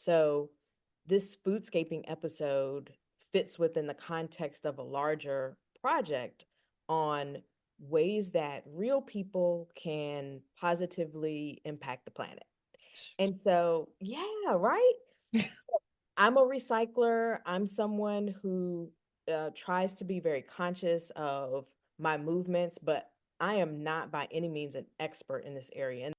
So this foodscaping episode fits within the context of a larger project on ways that real people can positively impact the planet. And so, yeah, right? So I'm a recycler. I'm someone who tries to be very conscious of my movements, but I am not by any means an expert in this area.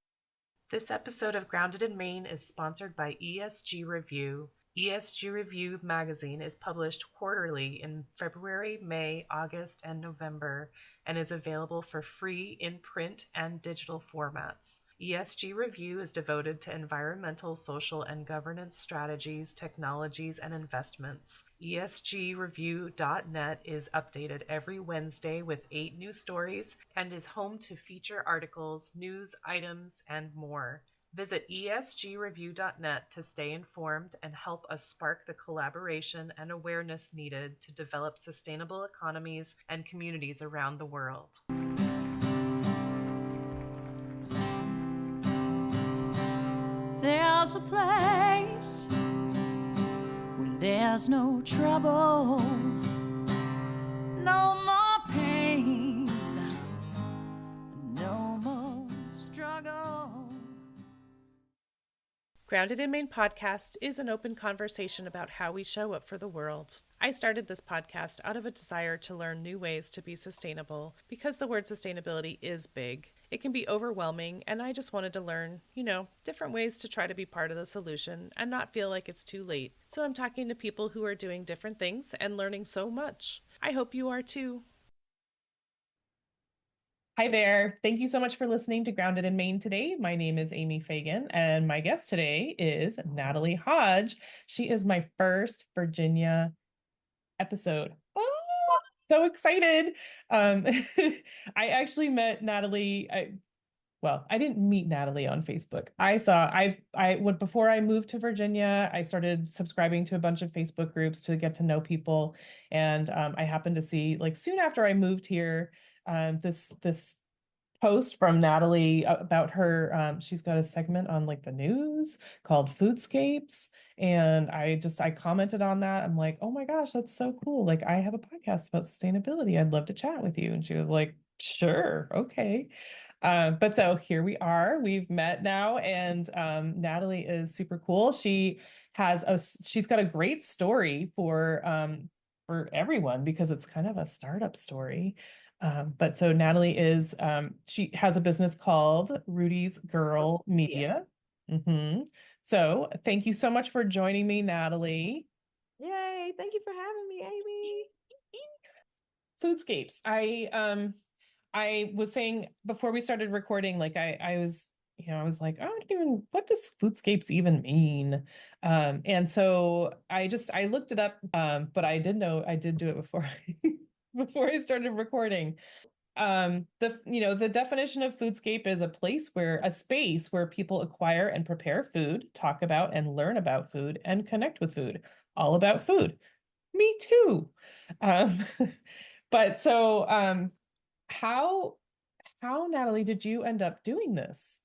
This episode of Grounded in Maine is sponsored by ESG Review. ESG Review magazine is published quarterly in February, May, August, and November, and is available for free in print and digital formats. ESG Review is devoted to environmental, social, and governance strategies, technologies, and investments. ESGreview.net is updated every Wednesday with 8 new stories and is home to feature articles, news items, and more. Visit esgreview.net to stay informed and help us spark the collaboration and awareness needed to develop sustainable economies and communities around the world. There's a place where there's no trouble, no more pain, no more struggle. Grounded in Maine podcast is an open conversation about how we show up for the world. I started this podcast out of a desire to learn new ways to be sustainable because the word sustainability is big. It can be overwhelming, and I just wanted to learn, different ways to try to be part of the solution and not feel like it's too late. So I'm talking to people who are doing different things and learning so much. I hope you are too. Hi there. Thank you so much for listening to Grounded in Maine today. My name is Amy Fagan, and my guest today is Natalie Hodge. She is my first Virginia episode. Oh, so excited. I actually met Natalie. I didn't meet Natalie on Facebook. Before I moved to Virginia, I started subscribing to a bunch of Facebook groups to get to know people. And I happened to see, like, soon after I moved here, this post from Natalie about her. She's got a segment on like the news called Foodscapes. And I commented on that. I'm like, oh my gosh, that's so cool. Like, I have a podcast about sustainability. I'd love to chat with you. And she was like, sure, okay. But so here we are. We've met now, and Natalie is super cool. She's got a great story for everyone because it's kind of a startup story. But so Natalie she has a business called Rudy's Girl Yeah. Media. So thank you so much for joining me, Natalie. Yay. Thank you for having me, Amy. Foodscapes. I was saying before we started recording, like I was like, what does Foodscapes even mean? And so I looked it up, but I did do it before before I started recording. The definition of foodscape is a space where people acquire and prepare food, talk about and learn about food, and connect with food. All about food. Me too. Um, but so how Natalie did you end up doing this?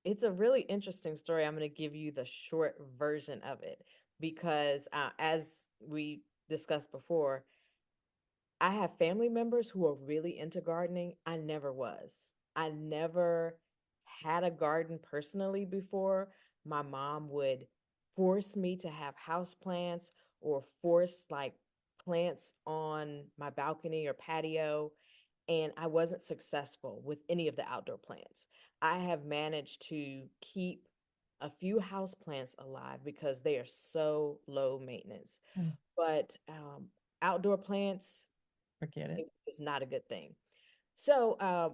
It's a really interesting story. I'm going to give you the short version of it because, as we discussed before, I have family members who are really into gardening. I never was. I never had a garden personally before. My mom would force me to have house plants or force like plants on my balcony or patio, and I wasn't successful with any of the outdoor plants. I have managed to keep a few house plants alive because they are so low maintenance. Mm, But outdoor plants forget it. is not a good thing. So, I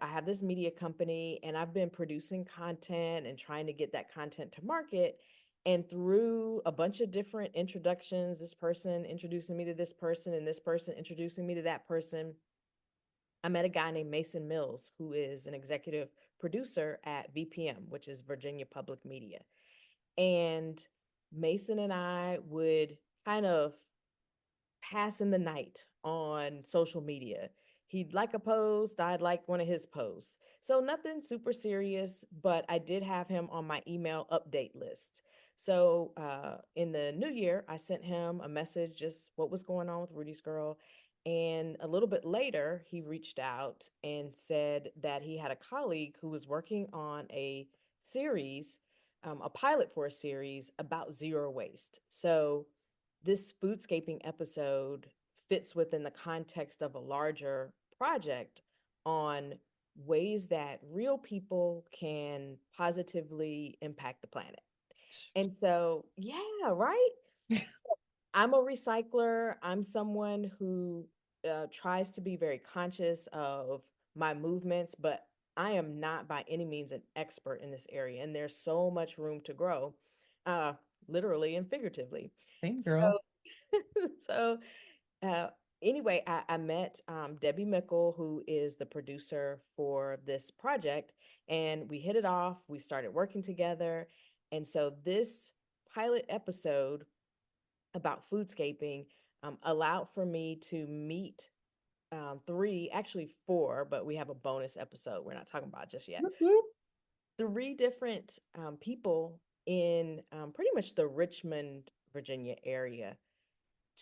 have this media company and I've been producing content and trying to get that content to market. And through a bunch of different introductions, this person introducing me to this person and this person introducing me to that person, I met a guy named Mason Mills, who is an executive producer at VPM, which is Virginia Public Media. And Mason and I would kind of pass in the night on social media. He'd like a post, I'd like one of his posts. So nothing super serious, but I did have him on my email update list. So in the new year, I sent him a message, just what was going on with Rudy's Girl. And a little bit later, he reached out and said that he had a colleague who was working on a series, a pilot for a series about zero waste. So this foodscaping episode fits within the context of a larger project on ways that real people can positively impact the planet. And so, yeah, right? So I'm a recycler. I'm someone who tries to be very conscious of my movements, but I am not by any means an expert in this area. And there's so much room to grow, uh, literally and figuratively. Same girl. So, so uh, anyway, I met Debbie Mickle, who is the producer for this project, and we hit it off. We started working together. And so this pilot episode about foodscaping allowed for me to meet three, actually four, but we have a bonus episode we're not talking about just yet. Whoop, whoop. Three different people in pretty much the Richmond, Virginia area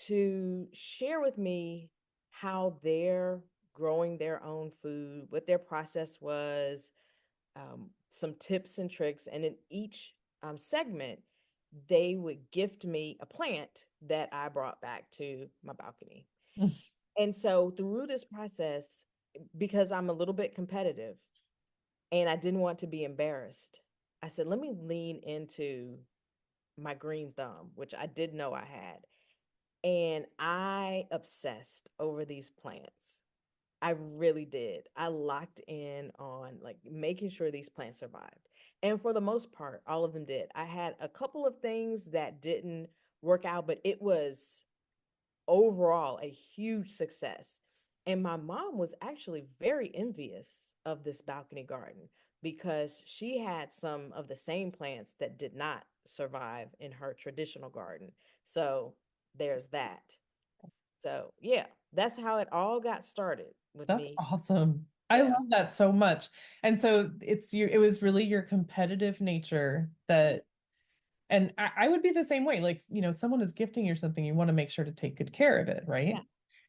to share with me how they're growing their own food, what their process was, some tips and tricks. And in each segment, they would gift me a plant that I brought back to my balcony. And so through this process, because I'm a little bit competitive and I didn't want to be embarrassed, I said, let me lean into my green thumb, which I didn't know I had. And I obsessed over these plants. I really did. I locked in on like making sure these plants survived. And for the most part, all of them did. I had a couple of things that didn't work out, but it was overall a huge success. And my mom was actually very envious of this balcony garden because she had some of the same plants that did not survive in her traditional garden. So there's that. So yeah, that's how it all got started with That's me. awesome. I Yeah. love that so much. And so it was really your competitive nature that, and I would be the same way. Like, someone is gifting you something, you want to make sure to take good care of it, right? Yeah.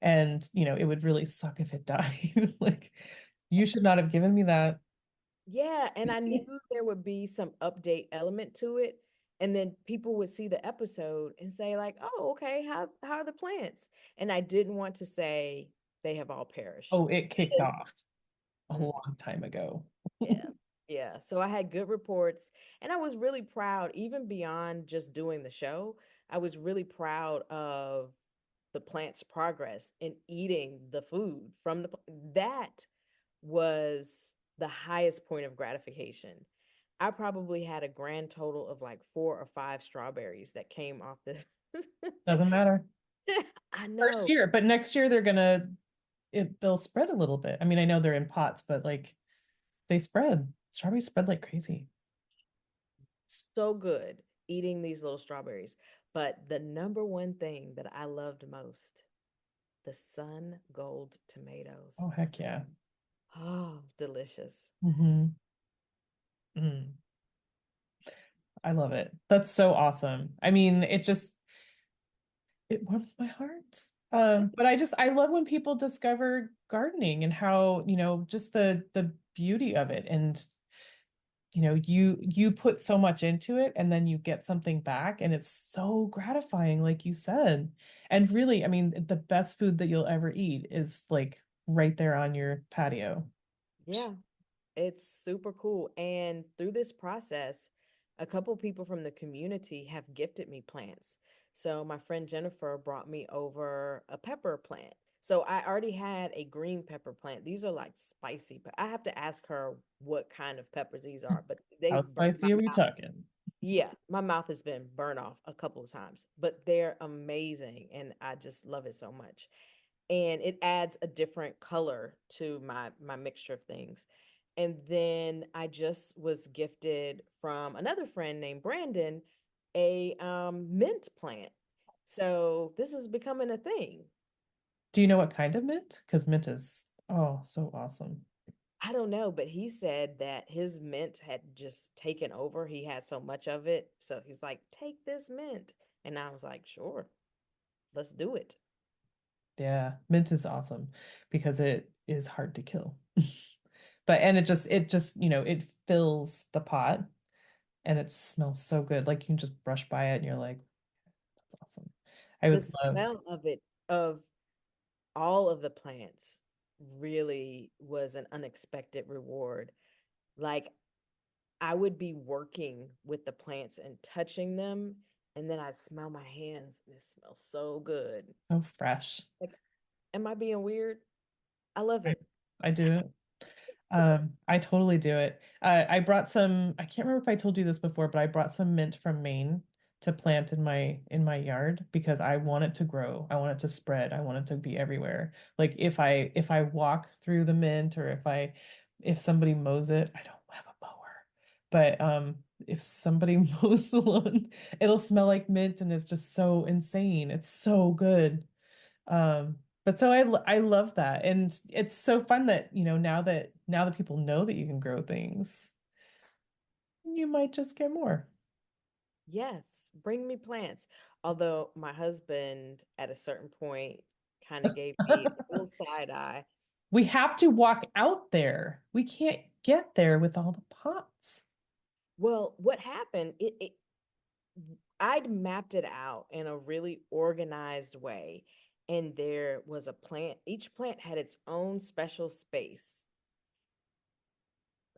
And, it would really suck if it died. Like, you should not have given me that. Yeah, and I knew there would be some update element to it. And then people would see the episode and say, like, oh, okay, how are the plants? And I didn't want to say they have all perished. Oh, it kicked Because off a mm, long time ago. yeah, yeah. So I had good reports, and I was really proud, even beyond just doing the show. I was really proud of the plant's progress in eating the food from that was the highest point of gratification. I probably had a grand total of like 4 or 5 strawberries that came off this. Doesn't matter. I First know. year, but next year they'll spread a little bit. I mean, I know they're in pots, but like they spread. Strawberries spread like crazy. So good eating these little strawberries. But the number one thing that I loved most, the sun gold tomatoes. Oh, heck yeah. Oh, delicious. Hmm. Mm, I love it. That's so awesome. I mean, it warms my heart. But I love when people discover gardening and how, just the beauty of it. And, you put so much into it and then you get something back and it's so gratifying, like you said. And really, I mean, the best food that you'll ever eat is like right there on your patio. Yeah, it's super cool. And through this process, a couple people from the community have gifted me plants. So my friend Jennifer brought me over a pepper plant. So I already had a green pepper plant. These are like spicy, but I have to ask her what kind of peppers these are, but they How burn my spicy are we mouth. talking? Yeah, my mouth has been burned off a couple of times, but they're amazing and I just love it so much. And it adds a different color to my mixture of things. And then I just was gifted from another friend named Brandon a mint plant. So this is becoming a thing. Do you know what kind of mint? Because mint is, oh, so awesome. I don't know, but he said that his mint had just taken over. He had so much of it. So he's like, take this mint. And I was like, sure, let's do it. Yeah, mint is awesome because it is hard to kill. But and it just, it fills the pot and it smells so good. Like you can just brush by it and you're like, that's awesome. I The would love. smell of it, of all of the plants, really was an unexpected reward. Like I would be working with the plants and touching them, and then I'd smell my hands, and it smells so good. So fresh. Like, am I being weird? I love I, it. I do it. I totally do it. I brought some, I can't remember if I told you this before, but I brought some mint from Maine to plant in my yard because I want it to grow. I want it to spread. I want it to be everywhere. Like if I walk through the mint or if somebody mows it, I don't have a mower. But if somebody mows the lawn, it'll smell like mint and it's just so insane. It's so good. But so I love that. And it's so fun that, now that people know that you can grow things, you might just get more. Yes, bring me plants. Although my husband at a certain point kind of gave me a little side eye. We have to walk out there. We can't get there with all the pots. Well, what happened, I'd mapped it out in a really organized way, and there was a plant, each plant had its own special space.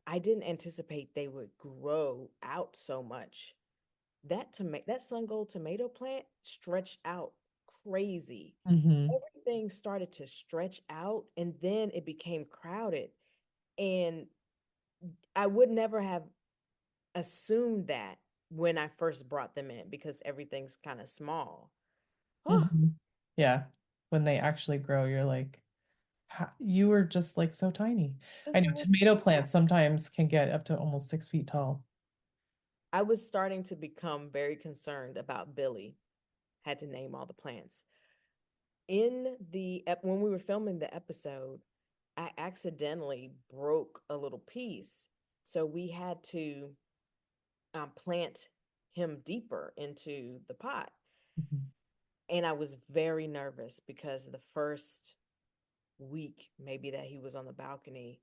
I didn't anticipate they would grow out so much. That sun gold tomato plant stretched out crazy. Hmm. Everything started to stretch out, and then it became crowded. And I would never have assumed that when I first brought them in because everything's kind of small. Oh, Hmm. Yeah. When they actually grow, you're like, you were just like so tiny. I just a know little. tomato plants sometimes can get up to almost 6 feet tall. I was starting to become very concerned about Billy. Had to name all the plants. When we were filming the episode, I accidentally broke a little piece. So we had to plant him deeper into the pot. Mhm. And I was very nervous because the first week, maybe that he was on the balcony,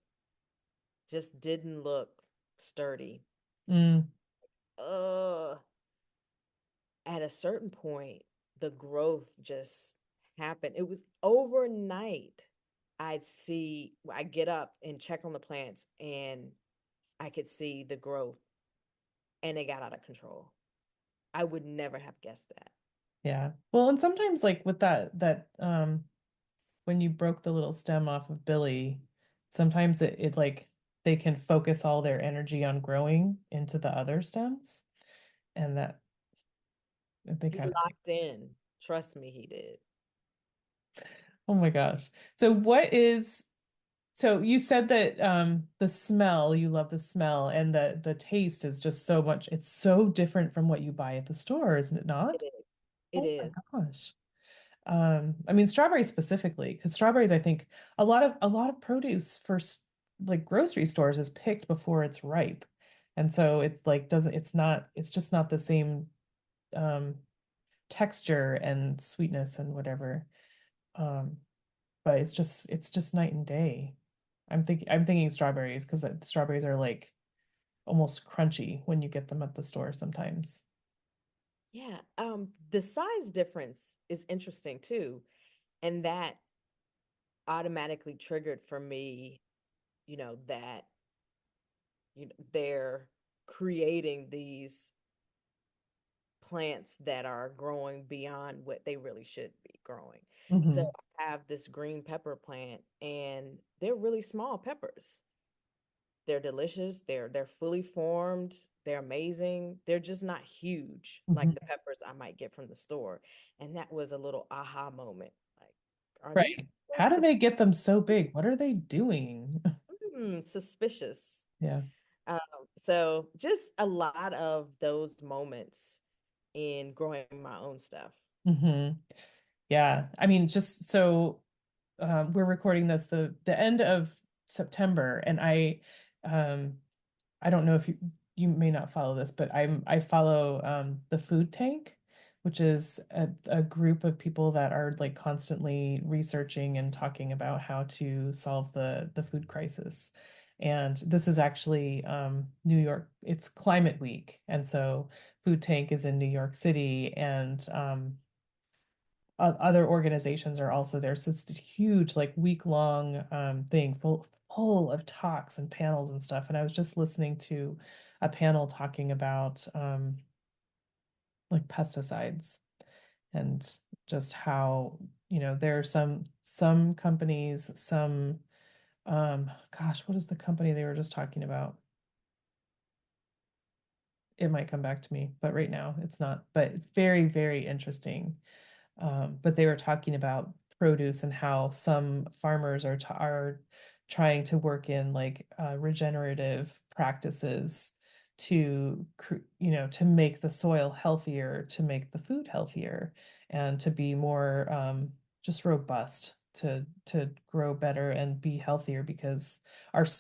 just didn't look sturdy. Mm, Ugh. At a certain point, the growth just happened. It was overnight. I get up and check on the plants, and I could see the growth, and it got out of control. I would never have guessed that. yeah. Well, and sometimes like with that when you broke the little stem off of Billy, sometimes it like they can focus all their energy on growing into the other stems, and that they He kind of, locked in. Trust me, he did. oh my gosh. So you said that the smell, you love the smell, and the taste is just so much, it's so different from what you buy at the store, isn't it It not? is. It Oh my is. gosh. I mean strawberries specifically, because strawberries, I think a lot of produce for like grocery stores is picked before it's ripe. And so it like doesn't it's just not the same um texture and sweetness and whatever. Um, but it's just night and day. I'm thinking strawberries because strawberries are like almost crunchy when you get them at the store sometimes. Yeah. The size difference is interesting too. And that automatically triggered for me, that they're creating these plants that are growing beyond what they really should be growing. So Hmm. I have this green pepper plant, and they're really small peppers. They're delicious. They're fully formed. They're amazing. They're just not huge like the Hmm. peppers I might get from the store. And that was a little aha moment. Like, are these Right. How peppers do they get them so big? What are they doing? suspicious? Yeah. Um, so just a lot of those moments in growing my own stuff. Hmm. Yeah. I mean, just so we're recording this the end of September, and um I don't know if you may not follow this, but I follow the Food Tank, which is a group of people that are like constantly researching and talking about how to solve the food crisis. And this is actually New York, it's Climate Week. And so Food Tank is in New York City, and other organizations are also there. So it's a huge, like week-long thing full of talks and panels and stuff. And I was just listening to a panel talking about like pesticides and just how, there are some companies, gosh, what is the company they were just talking about? It might come back to me, but right now it's not. But it's very, very interesting. But they were talking about produce and how some farmers are trying to work in like regenerative practices to to make the soil healthier, to make the food healthier, and to be more just robust to grow better and be healthier, because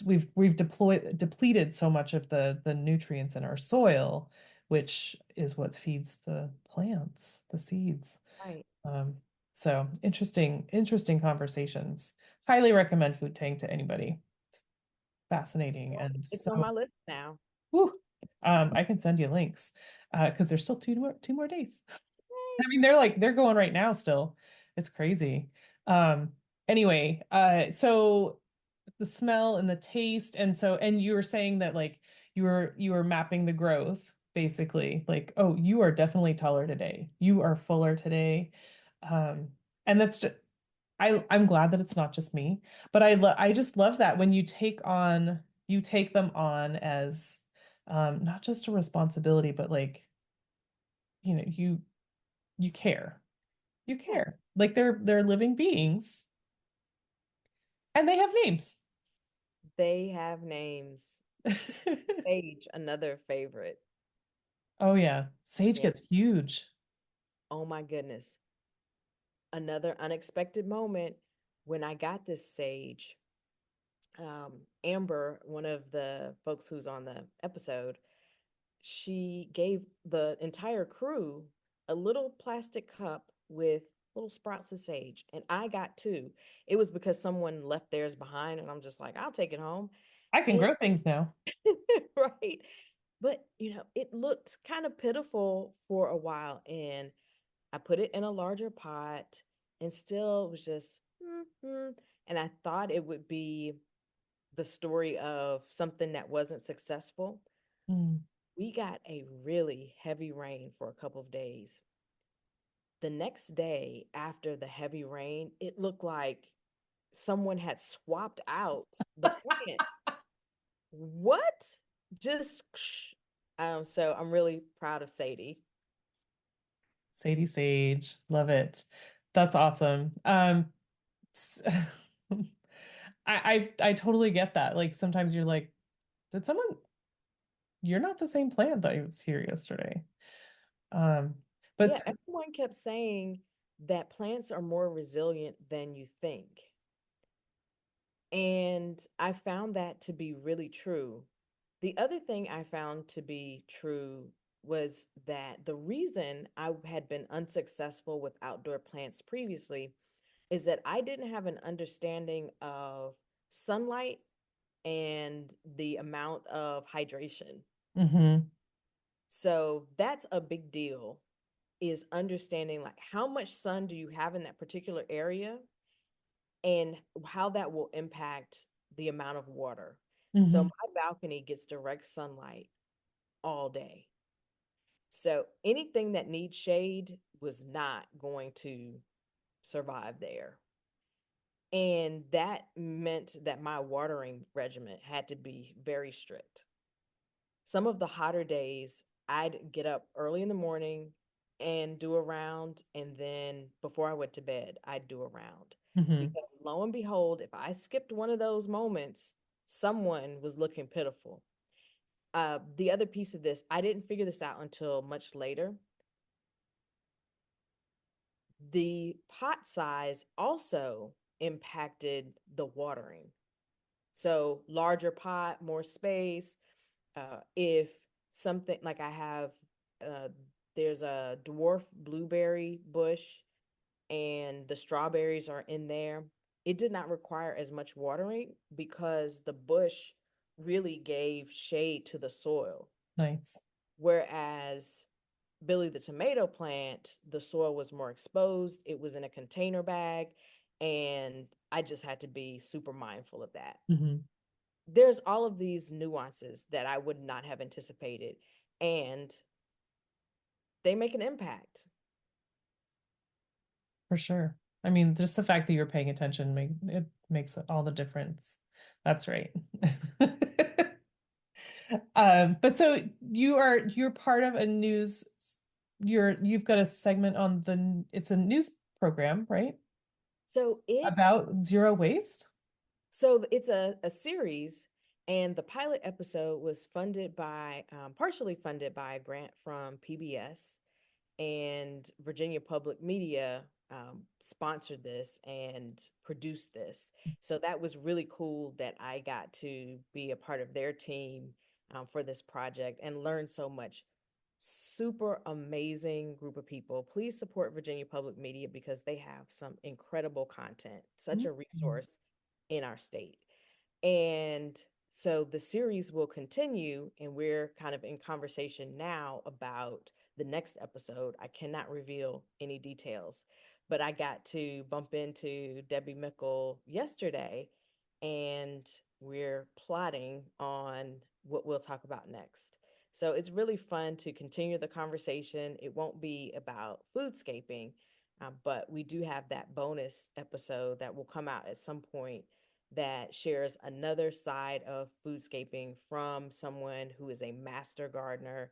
we've depleted so much of the nutrients in our soil, which is what feeds the plants, the seeds. Right. Um, so interesting conversations. Highly recommend Food Tank to anybody. It's fascinating Well, and it's on so my list now. whew. I can send you links because there's still two more days. I Yay. mean, they're going right now still. It's crazy. Um, anyway, so the smell and the taste, and you were saying that like you were mapping the growth basically, like, oh, you are definitely taller today. You are fuller today. Um, and that's just I'm glad that it's not just me, but I just love that when you take them on as not just a responsibility, but like, you care. You Yeah, care. Like they're living beings and they have names. they have names. Sage, another favorite. Oh yeah. Sage Yeah. gets huge. Oh my goodness. Another unexpected moment when I got this sage. Amber, one of the folks who's on the episode, she gave the entire crew a little plastic cup with little sprouts of sage, and I got two. It was because someone left theirs behind, and I'm just like, I'll take it home. I can And grow things now. right. But, it looked kind of pitiful for a while, and I put it in a larger pot and still was just, and I thought it would be the story of something that wasn't successful. Mm. We got a really heavy rain for a couple of days. The next day after the heavy rain, it looked like someone had swapped out the plant. What? Just so I'm really proud of Sadie. Sadie Sage. Love it. That's awesome. s- I totally get that. Like sometimes you're like, did someone you're not the same plant that was here yesterday. Um, Yeah, but everyone kept saying that plants are more resilient than you think. And I found that to be really true. The other thing I found to be true was that the reason I had been unsuccessful with outdoor plants previously is that I didn't have an understanding of sunlight and the amount of hydration. mhm, So that's a big deal, is understanding like how much sun do you have in that particular area and how that will impact the amount of water. So mhm, my balcony gets direct sunlight all day. So anything that needs shade was not going to survive there. And that meant that my watering regimen had to be very strict. Some of the hotter days, I'd get up early in the morning and do a round. And then before I went to bed, I'd do a round. mhm. Because lo and behold, if I skipped one of those moments, someone was looking pitiful. The other piece of this, I didn't figure this out until much later. The pot size also impacted the watering. So larger pot, more space. If something like I have, uh, there's a dwarf blueberry bush and the strawberries are in there. It did not require as much watering because the bush really gave shade to the soil. Nice. Whereas Billy the tomato plant, the soil was more exposed, it was in a container bag, and I just had to be super mindful of that. Hmm. There's all of these nuances that I would not have anticipated, and they make an impact. For sure. I mean, just the fact that you're paying attention it makes all the difference. That's right. But so you're part of a news, you've got a segment on it's a news program, right? So it About zero waste? So it's a series, and the pilot episode was funded by, partially funded by a grant from PBS, and Virginia Public Media sponsored this and produced this. So that was really cool that I got to be a part of their team for this project and learn so much. Super amazing group of people. Please support Virginia Public Media because they have some incredible content, such a Mhm. resource in our state. And so the series will continue, and we're kind of in conversation now about the next episode. I cannot reveal any details, but I got to bump into Debbie Mickle yesterday, and we're plotting on what we'll talk about next. So it's really fun to continue the conversation. It won't be about foodscaping, but we do have that bonus episode that will come out at some point that shares another side of foodscaping from someone who is a master gardener,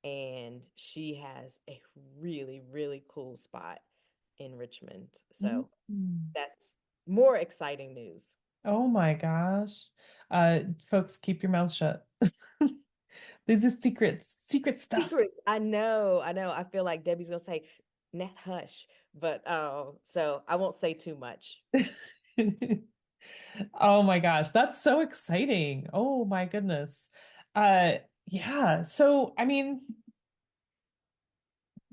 and she has a really, really cool spot in Richmond. So Mhm. that's more exciting news. Oh my gosh. Folks, keep your mouth shut. These are secrets, secret stuff. Secrets. I know. I feel like Debbie's gonna say, Nat, hush. But so I won't say too much. Oh my gosh, that's so exciting. Oh my goodness. Uh yeah, so I mean,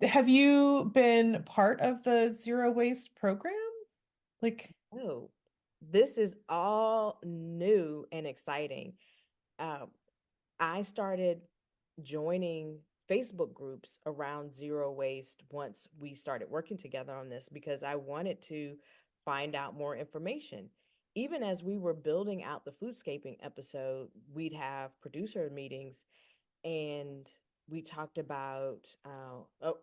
have you been part of the zero waste program? Like, Oh, this is all new and exciting. Um, I started joining Facebook groups around zero waste once we started working together on this because I wanted to find out more information. Even as we were building out the foodscaping episode, we'd have producer meetings, and we talked about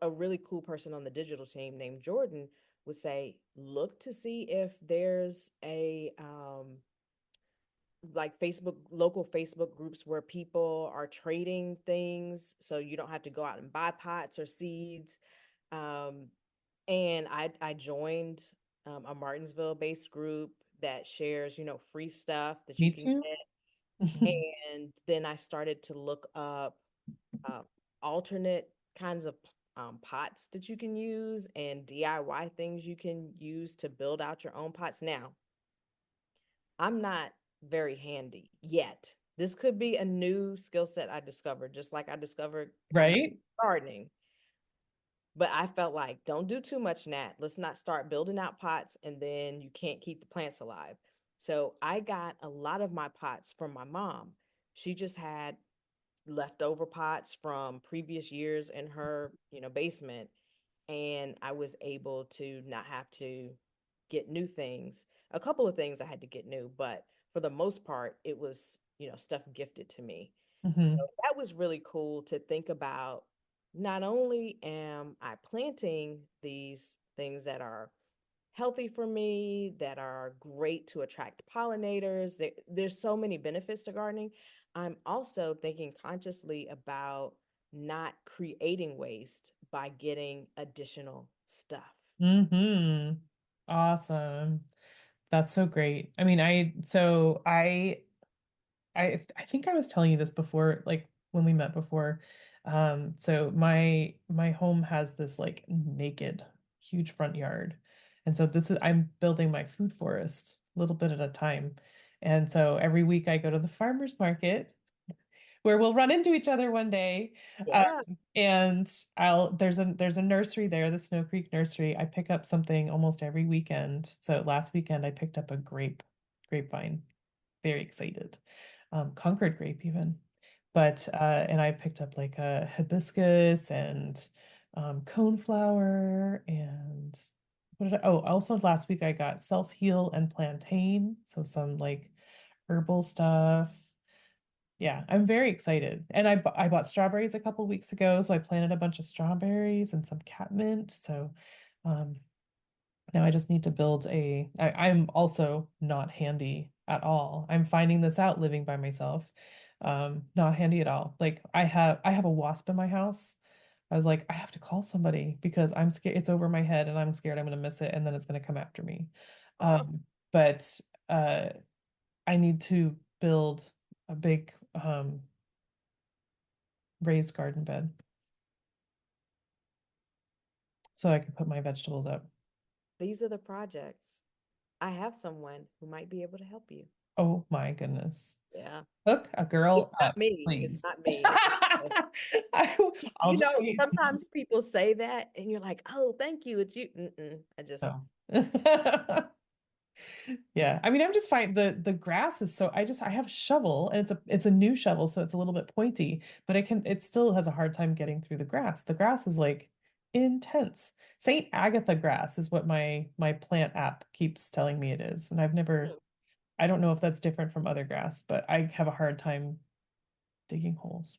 a really cool person on the digital team named Jordan would say, look to see if there's a like Facebook, local Facebook groups where people are trading things so you don't have to go out and buy pots or seeds. Um, and I joined a Martinsville based group that shares, free stuff that you me can too? get. And then I started to look up uh, alternate kinds of pots that you can use and DIY things you can use to build out your own pots. Now, I'm not very handy yet. This could be a new skill set I discovered, just like I discovered kind of Right? gardening. But I felt like, don't do too much, Nat. Let's not start building out pots and then you can't keep the plants alive. So I got a lot of my pots from my mom. She just had leftover pots from previous years in her, basement, and I was able to not have to get new things. A couple of things I had to get new, but for the most part, it was, stuff gifted to me. So Hmm. that was really cool to think about. Not only am I planting these things that are healthy for me, that are great to attract pollinators, there's so many benefits to gardening. I'm also thinking consciously about not creating waste by getting additional stuff. Hmm. Awesome. That's so great. I mean, I think I was telling you this before, like when we met before. So my home has this like naked, huge front yard. And so I'm building my food forest a little bit at a time. And so every week I go to the farmer's market where we'll run into each other one day. Yeah. And there's a nursery there, the Snow Creek Nursery. I pick up something almost every weekend. So last weekend I picked up a grapevine. Very excited. Concord grape even. But and I picked up like a hibiscus and coneflower and also last week I got self-heal and plantain, so some like herbal stuff. Yeah, I'm very excited. And I bought strawberries a couple weeks ago, so I planted a bunch of strawberries and some catmint. So um now I just need to I'm also not handy at all. I'm finding this out living by myself. Not handy at all. Like I have a wasp in my house. I was like, I have to call somebody because I'm scared it's over my head and I'm scared I'm gonna miss it and then it's gonna come after me. Oh, But I need to build a big raised garden bed so I can put my vegetables up. these are the projects. I have someone who might be able to help you. Oh my goodness. Yeah. Hook a It's girl not up, me. It's please. not me. I, I'll You just know, say sometimes people say that and you're like, oh, thank you. It's you. I just, no. Yeah, I mean, I'm just fine. The grass is so I have a shovel and it's a new shovel, so it's a little bit pointy, but it still has a hard time getting through the grass. The grass is like intense. Saint Agatha grass is what my plant app keeps telling me it is. And I don't know if that's different from other grass, but I have a hard time digging holes.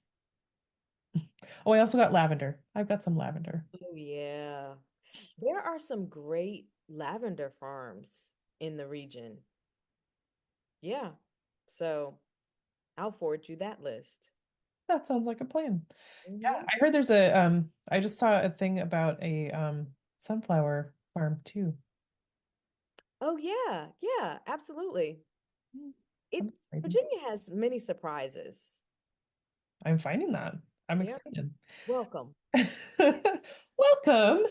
Oh, I also got lavender. I've got some lavender. oh, yeah. There are some great lavender farms in the region. Yeah. So I'll forward you that list. That sounds like a plan. Yeah, Hmm. I heard I just saw a thing about a sunflower farm too. Oh, yeah. Yeah, absolutely. Mm, It I'm excited. Virginia has many surprises. I'm finding that. I'm Yeah. excited. Welcome. Welcome.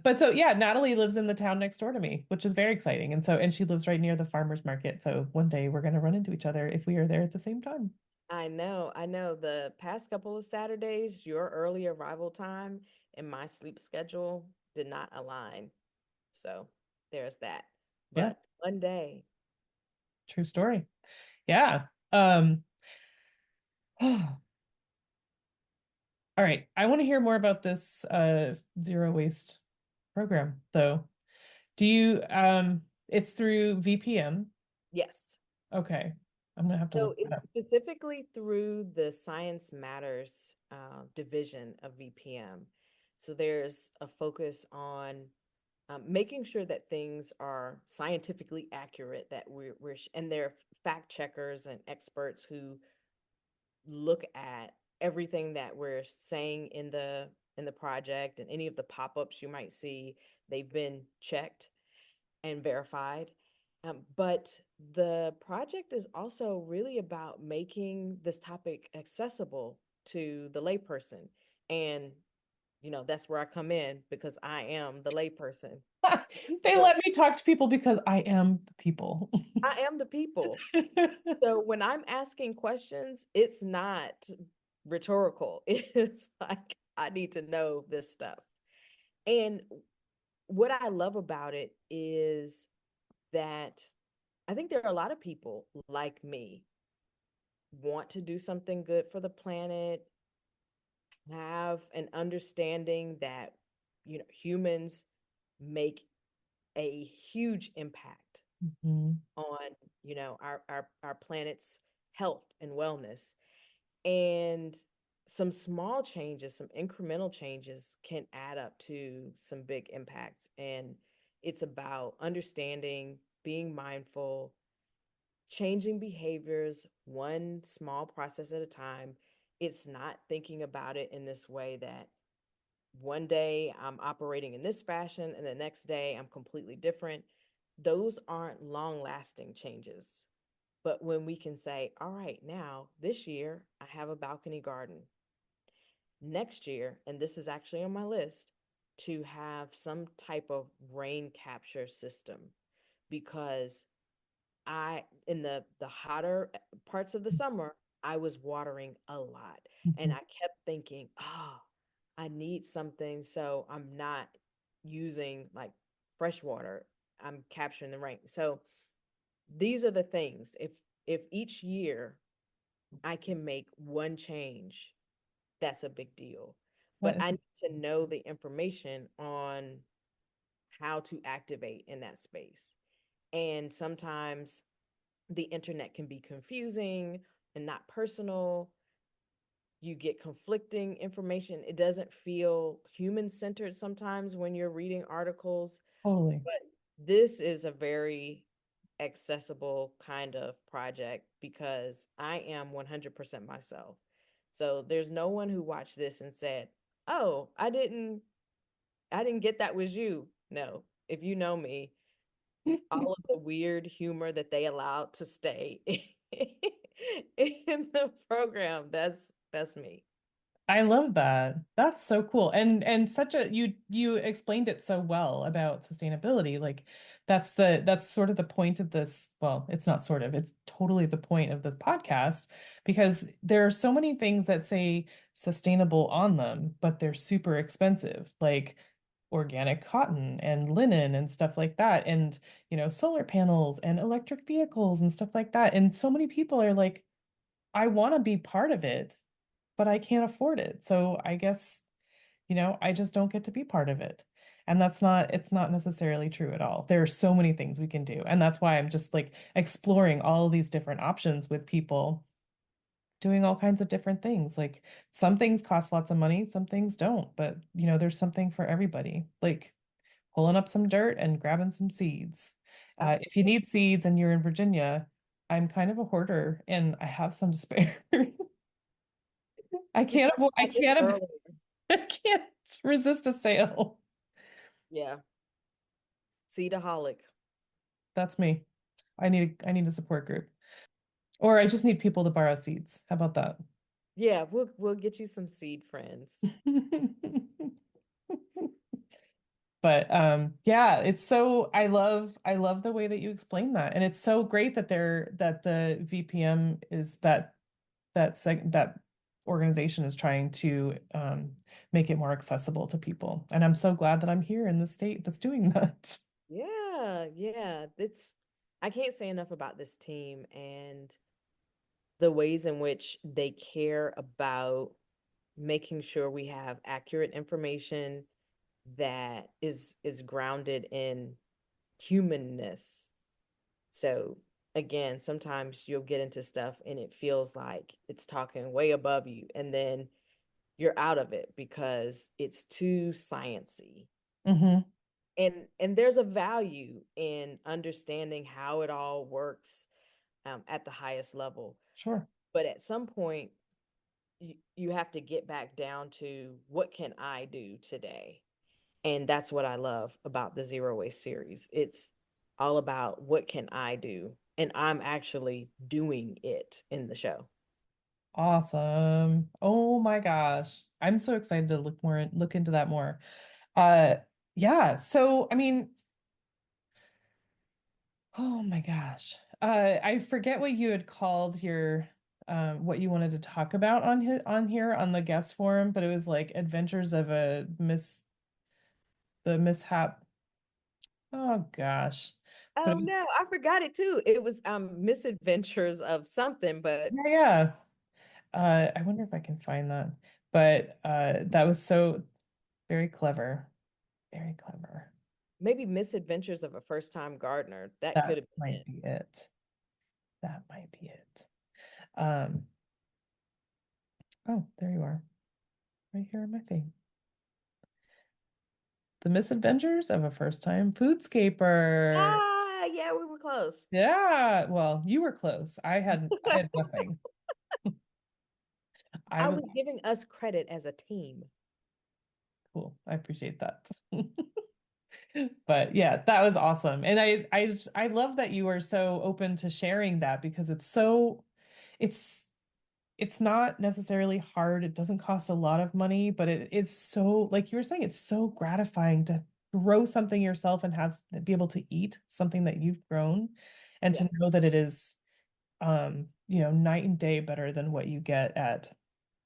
But so yeah, Natalie lives in the town next door to me, which is very exciting. And she lives right near the farmer's market. So one day we're gonna run into each other if we are there at the same time. I know. I know. The past couple of Saturdays, your early arrival time and my sleep schedule did not align. So there's that. Yeah, But one day, true story. Yeah. Um, all right. I want to hear more about this zero waste program though. Do you it's through VPN? yes. Okay. I'm gonna have to So look that it's up. specifically through the Science Matters division of VPM. So there's a focus on making sure that things are scientifically accurate, that and they're fact checkers and experts who look at everything that we're saying in the project and any of the pop-ups you might see, they've been checked and verified. But the project is also really about making this topic accessible to the layperson. And, that's where I come in because I am the layperson. They So let me talk to people because I am the people. I am the people. So when I'm asking questions, it's not rhetorical. It's like I need to know this stuff. And what I love about it is that I think there are a lot of people like me want to do something good for the planet, have an understanding that humans make a huge impact Mhm. on our planet's health and wellness. And some small changes, some incremental changes can add up to some big impacts. And it's about understanding, being mindful, changing behaviors one small process at a time. It's not thinking about it in this way that one day I'm operating in this fashion and the next day I'm completely different. Those aren't long lasting changes. But when we can say, all right, now this year I have a balcony garden. Next year, and this is actually on my list, to have some type of rain capture system because in the hotter parts of the summer, I was watering a lot. And Mhm. I kept thinking, oh, I need something so I'm not using like fresh water. I'm capturing the rain. So these are the things. If each year I can make one change, that's a big deal. But That is I need to know the information on how to activate in that space. And sometimes the internet can be confusing and not personal. You get conflicting information. It doesn't feel human centered sometimes when you're reading articles. totally. But this is a very accessible kind of project because I am 100% myself. So there's no one who watched this and said, "Oh, I didn't get that was you." No. If you know me, all of the weird humor that they allowed to stay in the program, that's me. I love that. That's so cool. And such a you explained it so well about sustainability. Like that's sort of the point of this. Well, it's not sort of, it's totally the point of this podcast because there are so many things that say sustainable on them, but they're super expensive. Like organic cotton and linen and stuff like that and solar panels and electric vehicles and stuff like that. And so many people are like, I want to be part of it, but I can't afford it. So I guess, I just don't get to be part of it. And it's not necessarily true at all. There are so many things we can do. And that's why I'm just like exploring all these different options with people doing all kinds of different things. Like some things cost lots of money, some things don't, but there's something for everybody. Like pulling up some dirt and grabbing some seeds. If you Absolutely. need seeds and you're in Virginia, I'm kind of a hoarder and I have some to spare. We talked I about this earlier. I can't resist a sale. Yeah. Seedaholic. That's me. I need a support group. Or I just need people to borrow seeds. How about that? Yeah, we'll get you some seed friends. But yeah, it's so I love the way that you explain that. And it's so great that that the VPM is that organization is trying to make it more accessible to people. And I'm so glad that I'm here in the state that's doing that. Yeah, yeah. I can't say enough about this team and the ways in which they care about making sure we have accurate information that is grounded in humanness. So again, sometimes you'll get into stuff and it feels like it's talking way above you, and then you're out of it because it's too sciency. Hmm. And there's a value in understanding how it all works at the highest level. Sure. But at some point, you have to get back down to what can I do today? And that's what I love about the Zero Waste series. It's all about what can I do? And I'm actually doing it in the show. Awesome. Oh my gosh. I'm so excited to look into that more. Yeah, so I mean, oh my gosh. I forget what you had called your what you wanted to talk about on here on the guest forum, but it was like adventures of the mishap. Oh gosh. But Oh it was, no, I forgot it too. It was misadventures of something, but yeah, yeah. I wonder if I can find that. But that was so very clever. Very clever. maybe misadventures of a first time gardener. That could That have been might it. be it. That might be it. Um, oh, there you are. Right here on my thing. The Misadventures of a First-Time Foodscaper. Ah, yeah, we were close. Yeah, well, you were close. I had nothing. I I was was giving us credit as a team. cool. I appreciate that. But yeah, that was awesome. And I love that you are so open to sharing that because it's it's not necessarily hard. It doesn't cost a lot of money, but it's so, like you were saying, it's so gratifying to grow something yourself and be able to eat something that you've grown. and Yeah. to know that it is night and day better than what you get at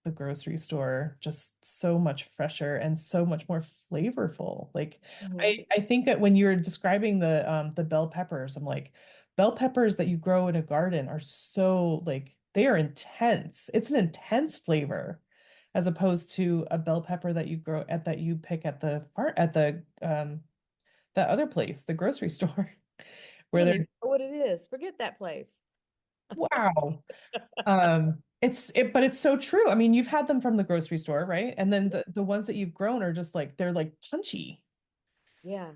the grocery store, just so much fresher and so much more flavorful. Like Mhm. I think that when you're describing the bell peppers, I'm like, bell peppers that you grow in a garden are so like they are intense. It's an intense flavor as opposed to a bell pepper that you grow at that you pick at the far at the that other place, the grocery store, I where don't they're even know what it is. Forget that place. wow. But it's so true. I mean, you've had them from the grocery store, right? And then the ones that you've grown are just like they're like punchy. Yeah.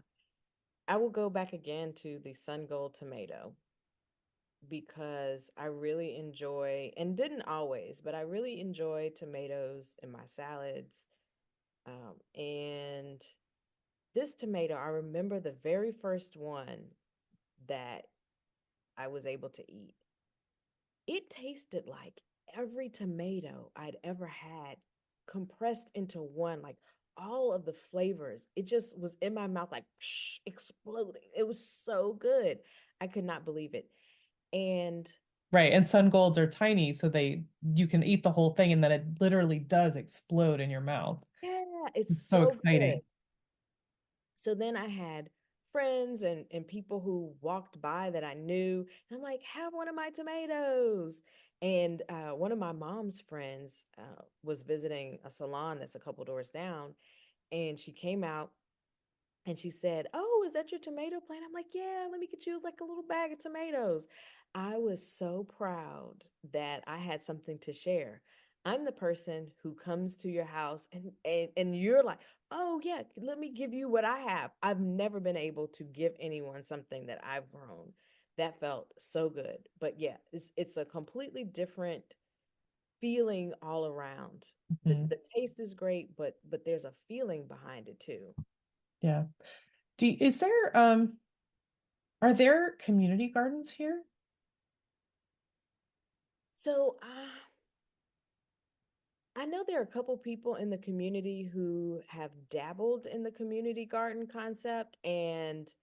I will go back again to the sun gold tomato because I really enjoy, and didn't always, but I really enjoy tomatoes in my salads. And this tomato, I remember the very first one that I was able to eat. It tasted like every tomato I'd ever had compressed into one, like all of the flavors. It just was in my mouth, like exploding. It was so good. I could not believe it. And Right. And sun golds are tiny, so they you can eat the whole thing and then it literally does explode in your mouth. yeah, it's It's so so good. exciting. So then I had friends and people who walked by that I knew. And I'm like, have one of my tomatoes. And one of my mom's friends was visiting a salon that's a couple doors down. And she came out and she said, "Oh, is that your tomato plant?" I'm like, "Yeah, let me get you like a little bag of tomatoes." I was so proud that I had something to share. I'm the person who comes to your house and you're like, "Oh, yeah, let me give you what I have." I've never been able to give anyone something that I've grown. That felt so good. But yeah, it's a completely different feeling all around. The Mhm. the taste is great, but there's a feeling behind it too. Yeah. Is there are there community gardens here? So, I know there are a couple people in the community who have dabbled in the community garden concept, and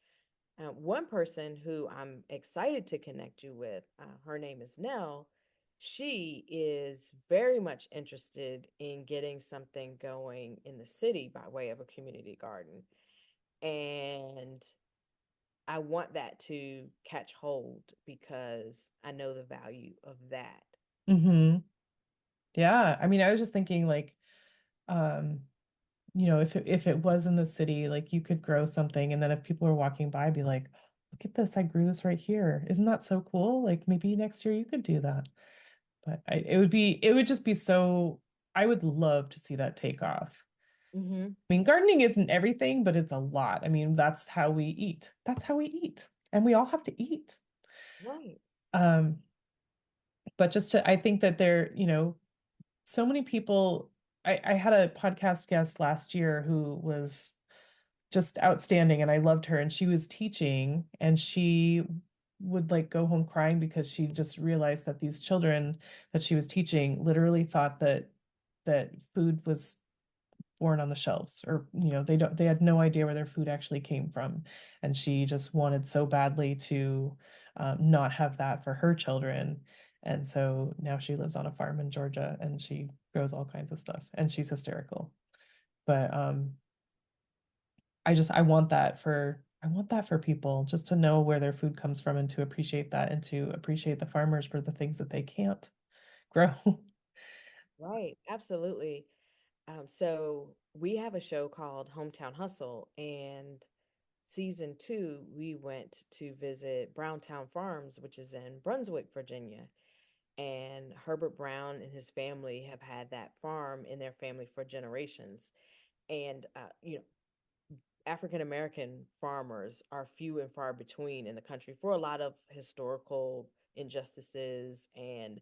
one person who I'm excited to connect you with, her name is Nell. She is very much interested in getting something going in the city by way of a community garden. And I want that to catch hold because I know the value of that. Hmm. Yeah. I mean, I was just thinking like um if it was in the city, like you could grow something and then if people were walking by, be like, look at this, I grew this right here. Isn't that so cool? Like maybe next year you could do that. But it would just be so, I would love to see that take off. Hmm. I mean, gardening isn't everything, but it's a lot. I mean, that's how we eat. That's how we eat. And we all have to eat. Right. Um, but just to, I think that so many people, I had a podcast guest last year who was just outstanding and I loved her and she was teaching and she would like go home crying because she just realized that these children that she was teaching literally thought that food was born on the shelves or they had no idea where their food actually came from and she just wanted so badly to not have that for her children and so now she lives on a farm in Georgia and she grows all kinds of stuff and she's hysterical but I want that for people just to know where their food comes from and to appreciate that and to appreciate the farmers for the things that they can't grow. Right, absolutely. So we have a show called Hometown Hustle, and season two, we went to visit Browntown Farms, which is in Brunswick, Virginia. And Herbert Brown and his family have had that farm in their family for generations. And African American farmers are few and far between in the country for a lot of historical injustices and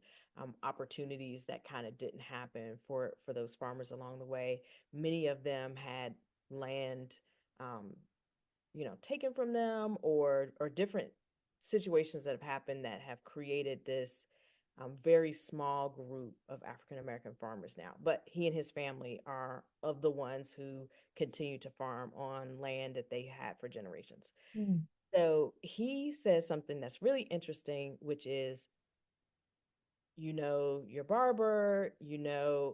opportunities that kind of didn't happen for those farmers along the way. Many of them had land, um, taken from them, or different situations that have happened that have created this very small group of African American farmers now. But he and his family are of the ones who continue to farm on land that they had for generations. Mm. So he says something that's really interesting, which is, your barber,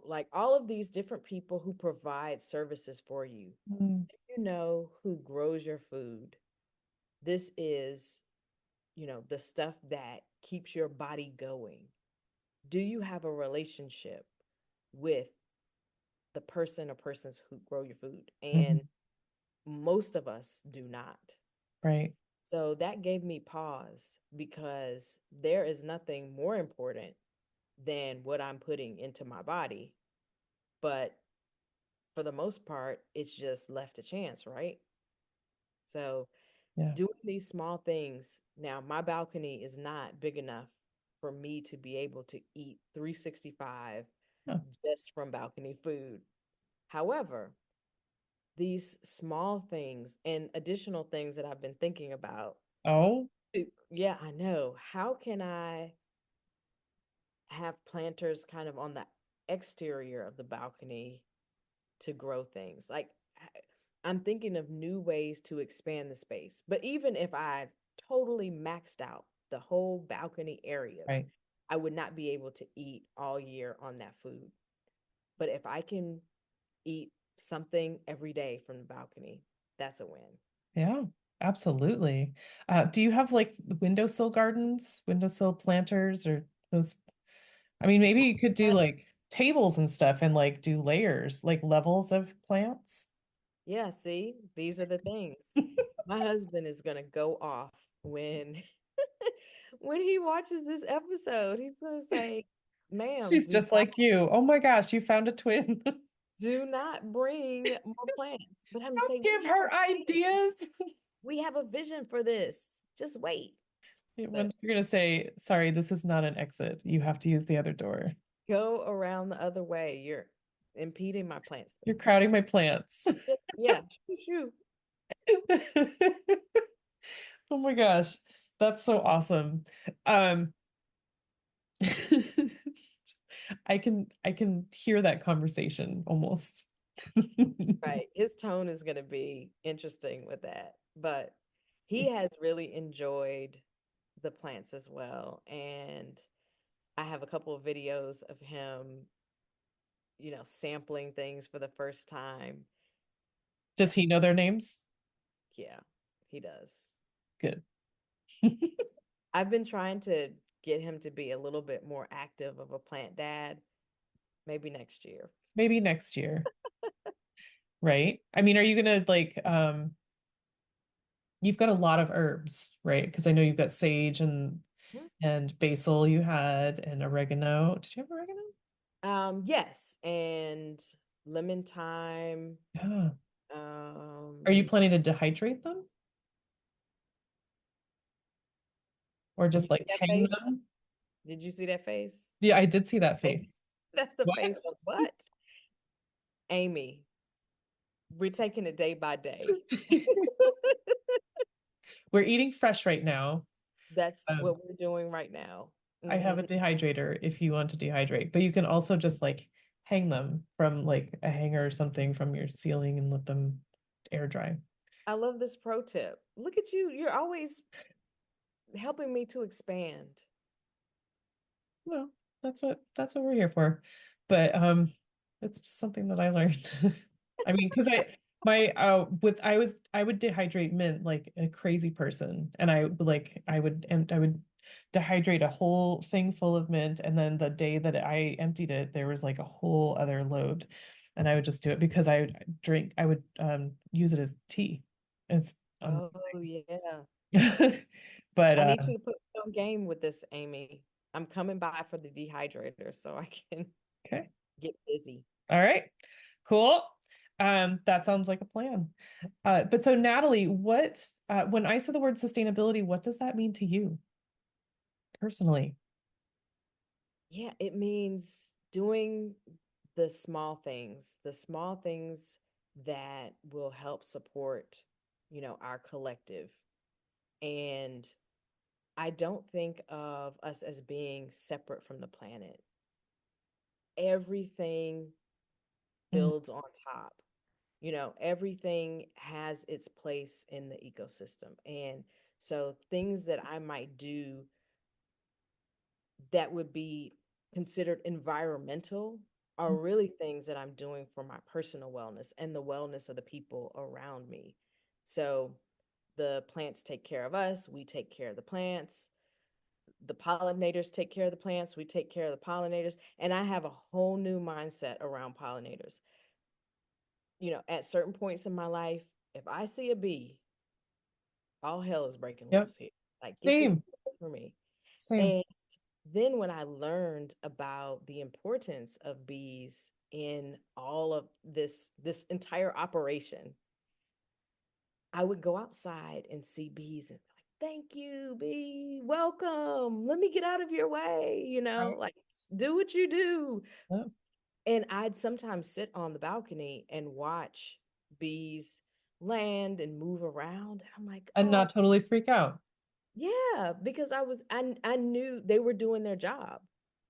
like all of these different people who provide services for you. Mm, You know who grows your food. This is, the stuff that keeps your body going. Do you have a relationship with the person or persons who grow your food? And mhm. most of us do not. Right. So that gave me pause because there is nothing more important than what I'm putting into my body. But for the most part, it's just left to chance, right? So Yeah. doing these small things. Now, my balcony is not big enough for me to be able to eat 365 Yeah. just from balcony food. However, these small things and additional things that I've been thinking about. Oh, Yeah, I know. How can I have planters kind of on the exterior of the balcony to grow things? Like, I'm thinking of new ways to expand the space. But even if I totally maxed out the whole balcony area, right. I would not be able to eat all year on that food. But if I can eat something every day from the balcony, that's a win. Yeah, absolutely. Do you have like windowsill gardens, windowsill planters, or those? I mean, maybe you could do Uh, like tables and stuff and like do layers, like levels of plants. Yeah, see, these are the things. My husband is gonna go off when when he watches this episode. He's gonna say, "Ma'am, She's just like you. Oh my gosh, you found a twin. do not bring more plants." But I'm Don't saying give her ideas. we have a vision for this. Just wait. But When you're gonna say, sorry, this is not an exit. You have to use the other door. go around the other way. You're impeding my plant You're space. crowding my plants. Yeah, shoo, shoo. Oh my gosh, that's so awesome. Um, I can hear that conversation almost. Right. His tone is going to be interesting with that. But he has really enjoyed the plants as well. And I have a couple of videos of him, sampling things for the first time. Does he know their names? Yeah, he does. Good. I've been trying to get him to be a little bit more active of a plant dad, maybe next year. Maybe next year, right? I mean, are you gonna like you've got a lot of herbs, right? Because I know you've got sage Mhm. and basil you had and oregano. Did you have oregano? Yes, and lemon thyme. Yeah. Are you Um, planning to dehydrate them or you just see like that hang face? them? Did you see that face? Yeah, I did see that face. That's the face What? of what? Amy, we're taking it day by day. We're eating fresh right now. That's Um, what we're doing right now. I have Hmm. a dehydrator if you want to dehydrate, but you can also just like hang them from like a hanger or something from your ceiling and let them air dry. I love this pro tip. Look at you. You're always helping me to expand. Well, that's what we're here for. But it's just something that I learned. I mean, because I would dehydrate mint like a crazy person. And I would dehydrate a whole thing full of mint. And then the day that I emptied it, there was like a whole other load. And I would just do it because I would use it as tea. It's Oh, yeah. but I need you to put me on game with this, Amy. I'm coming by for the dehydrator so I can okay. get busy. All right. Cool. That sounds like a plan. But so Natalie, when I say the word sustainability, what does that mean to you personally? Yeah, it means doing the small things that will help support, our collective. And I don't think of us as being separate from the planet. Everything Mm, builds on top. Everything has its place in the ecosystem. And So things that I might do that would be considered environmental are really things that I'm doing for my personal wellness and the wellness of the people around me. So the plants take care of us, we take care of the plants. The pollinators take care of the plants, we take care of the pollinators. And I have a whole new mindset around pollinators. At certain points in my life, if I see a bee, all hell is breaking Yep. loose here. Like, get this Same. away from me. Same. And then when I learned about the importance of bees in all of this entire operation, I would go outside and see bees and be like, thank you, bee, welcome. Let me get out of your way, Right. like do what you do. Yep. And I'd sometimes sit on the balcony and watch bees land and move around. And I'm like, And oh not totally freak out. yeah, because I knew they were doing their job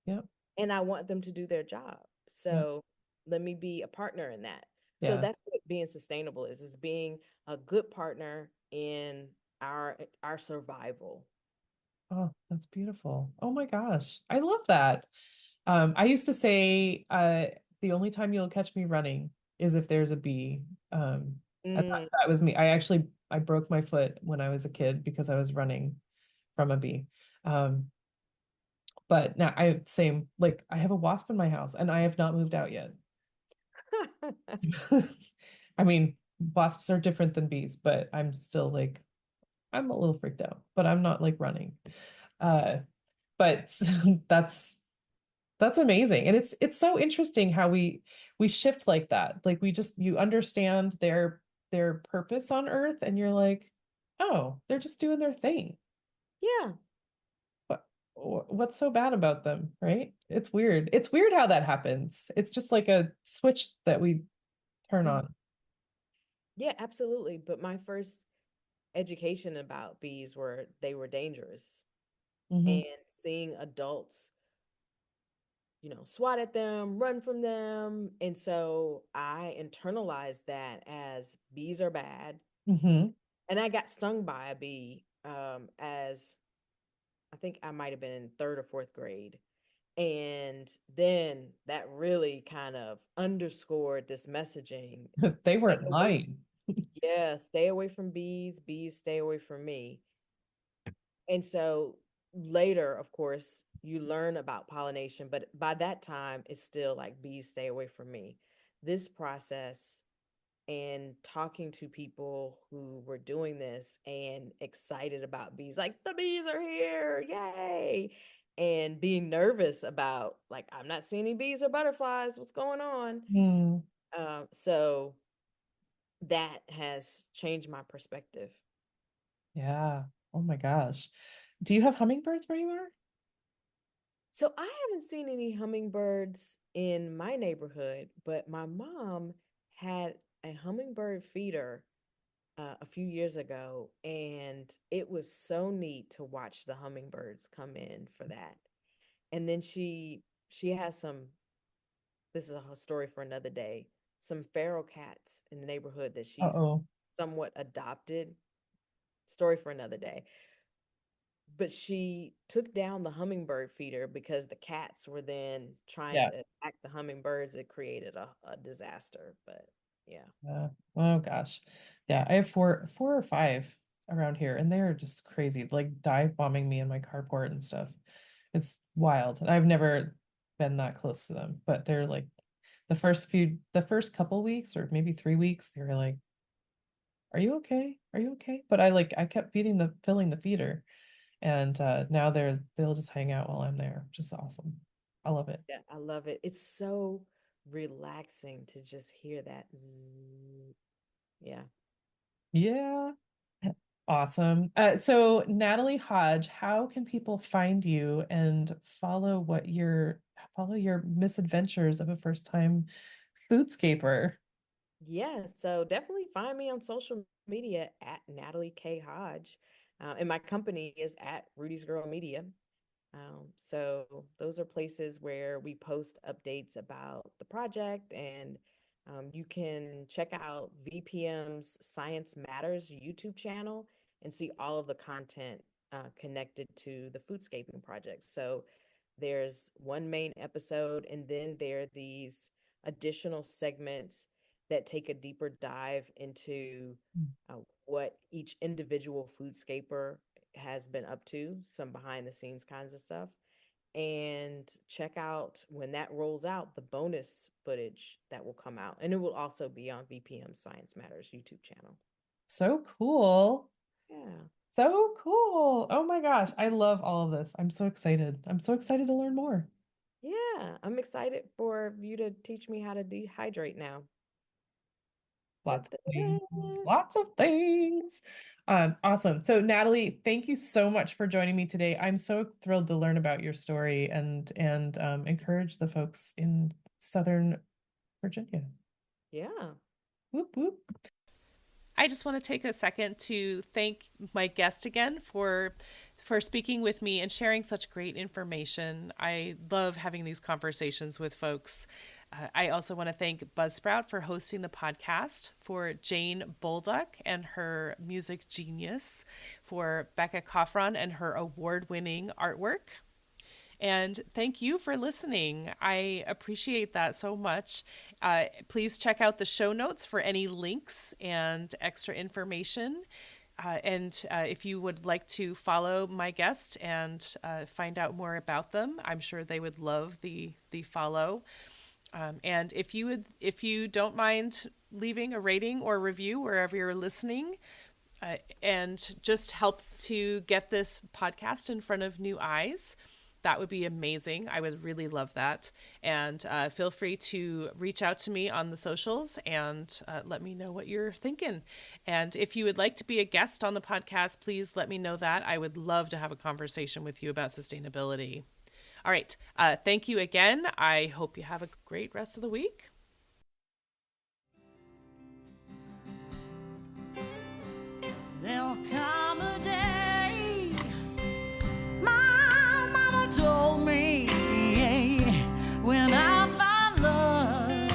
Yep. and I want them to do their job. Yep. So let me be a partner in that. So Yeah. that's what being sustainable is being a good partner in our survival. Oh, that's beautiful. Oh my gosh. I love that. I used to say, the only time you'll catch me running is if there's a bee. And Mm. that was me. I broke my foot when I was a kid because I was running from a bee. Um, but now like I have a wasp in my house and I have not moved out yet. I mean, wasps are different than bees, but I'm still like, I'm a little freaked out, but I'm not like running. Uh, but that's amazing. And it's so interesting how we shift like that. Like you understand their purpose on earth and you're like, oh, they're just doing their thing. Yeah. What what's so bad about them, right? It's weird. It's weird how that happens. It's just like a switch that we turn Mhm. on. Yeah, absolutely. But my first education about bees were they were dangerous. Hmm. And seeing adults, swat at them, run from them. And so I internalized that as bees are bad. Hmm. And I got stung by a bee as I think I might have been in third or fourth grade. And then that really kind of underscored this messaging. They Stay weren't away, lying. yeah, stay away from bees, bees stay away from me. And so later, of course, you learn about pollination, but by that time, it's still like bees stay away from me. This process and talking to people who were doing this and excited about bees, like the bees are here, yay! And being nervous about, like, I'm not seeing any bees or butterflies, what's going on? Hmm. So that has changed my perspective. Yeah. Oh my gosh. Do you have hummingbirds where you are? So I haven't seen any hummingbirds in my neighborhood, but my mom had a hummingbird feeder a few years ago, and it was so neat to watch the hummingbirds come in for that. And then she has some. This is a whole story for another day. Some feral cats in the neighborhood that she's Uh-oh. somewhat adopted. Story for another day. But she took down the hummingbird feeder because the cats were then trying Yeah. to attack the hummingbirds. It created a disaster. But yeah. Oh gosh. Yeah, I have four or five around here, and they're just crazy, like dive bombing me in my carport and stuff. It's wild. And I've never been that close to them, but they're like the first couple weeks or maybe 3 weeks, they were like, "Are you okay? Are you okay?" But I kept filling the feeder, and now they'll just hang out while I'm there, which is awesome. I love it. Yeah, I love it. It's so relaxing to just hear that. Zzz. Yeah. Yeah. Awesome. So Natalie Hodge, how can people find you and follow your misadventures of a first time foodscaper? Yeah. So definitely find me on social media at Natalie K. Hodge. And my company is at Rudy's Girl Media. So those are places where we post updates about the project, and you can check out VPM's Science Matters YouTube channel and see all of the content connected to the Foodscaping project. So there's one main episode, and then there are these additional segments that take a deeper dive into what each individual Foodscaper has been up to, some behind the scenes kinds of stuff. And check out when that rolls out the bonus footage that will come out. And it will also be on VPM Science Matters YouTube channel. So cool. Yeah. So cool. Oh my gosh. I love all of this. I'm so excited. I'm so excited to learn more. Yeah. I'm excited for you to teach me how to dehydrate now. Lots of things. Lots of things. Awesome. So Natalie, thank you so much for joining me today. I'm so thrilled to learn about your story and encourage the folks in Southern Virginia. Yeah. Whoop, whoop. I just want to take a second to thank my guest again for speaking with me and sharing such great information. I love having these conversations with folks. I also want to thank Buzzsprout for hosting the podcast, for Jane Bolduck and her music genius, for Becca Coffron and her award-winning artwork. And thank you for listening. I appreciate that so much. Please check out the show notes for any links and extra information. And if you would like to follow my guest and find out more about them, I'm sure they would love the follow. And if you don't mind leaving a rating or review wherever you're listening, and just help to get this podcast in front of new eyes, that would be amazing. I would really love that. And feel free to reach out to me on the socials and let me know what you're thinking. And if you would like to be a guest on the podcast, please let me know that. I would love to have a conversation with you about sustainability. All right. Thank you again. I hope you have a great rest of the week. There'll come a day, my mama told me, when I find love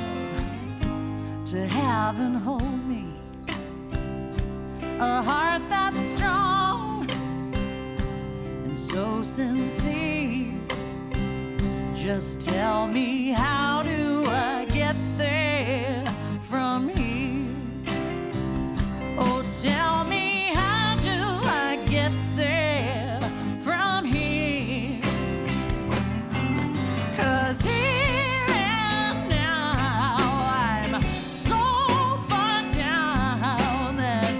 to have and hold me, a heart that's strong and so sincere. Just tell me, how do I get there from here? Oh, tell me, how do I get there from here? 'Cause here and now I'm so far down that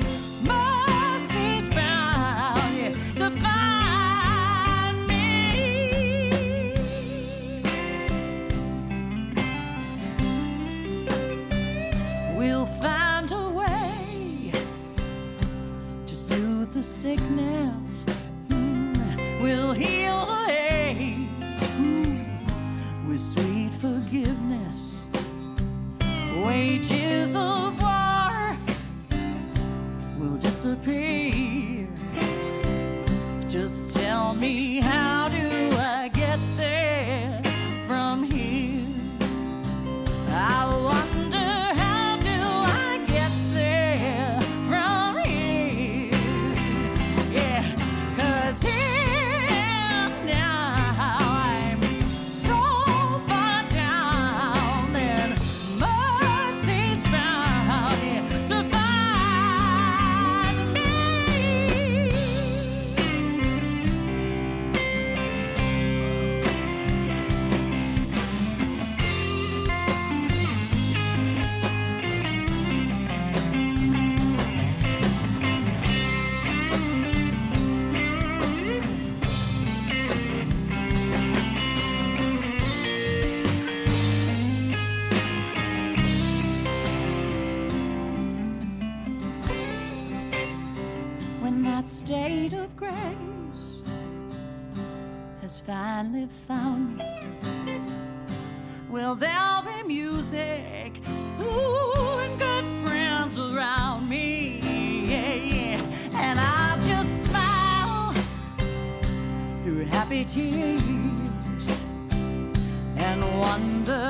mercy's bound to find me. We'll find a way to soothe the sickness. We'll heal the hate with sweet forgiveness. Wages of war will disappear. Just tell me, how do I get there from here? I wonder, how do I get there from here? Yeah, 'cause here and now I'm so far down, and mercy's bound to find me. When that state of grace has finally found me, well, there'll be music, ooh, and good friends around me, yeah. And I'll just smile through happy tears and wonder,